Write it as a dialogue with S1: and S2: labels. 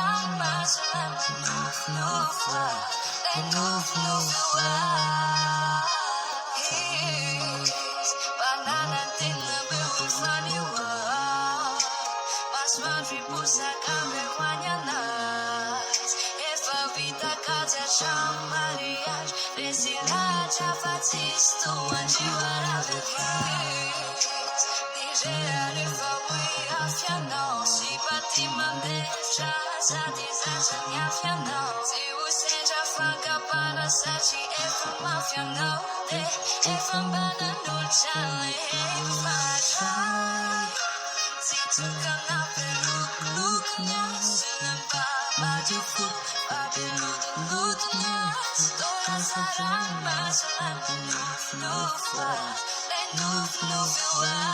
S1: around my slam and move fly. They move fly. Banana in the blue funny world. Masmandri pusa kame wanyana. If a vita kaja chamariage, resila chafatis to one you are out of here. If we have piano, she but the Monday, Shazadis and Yafiano. See, we send your funk up on a Sachi, if I'm Mafiano, if I'm Banano Charlie, if I try. See, to come up and look now, Silamba, Majifu, Babi, look now, don't answer, I'm no fly, they no fly.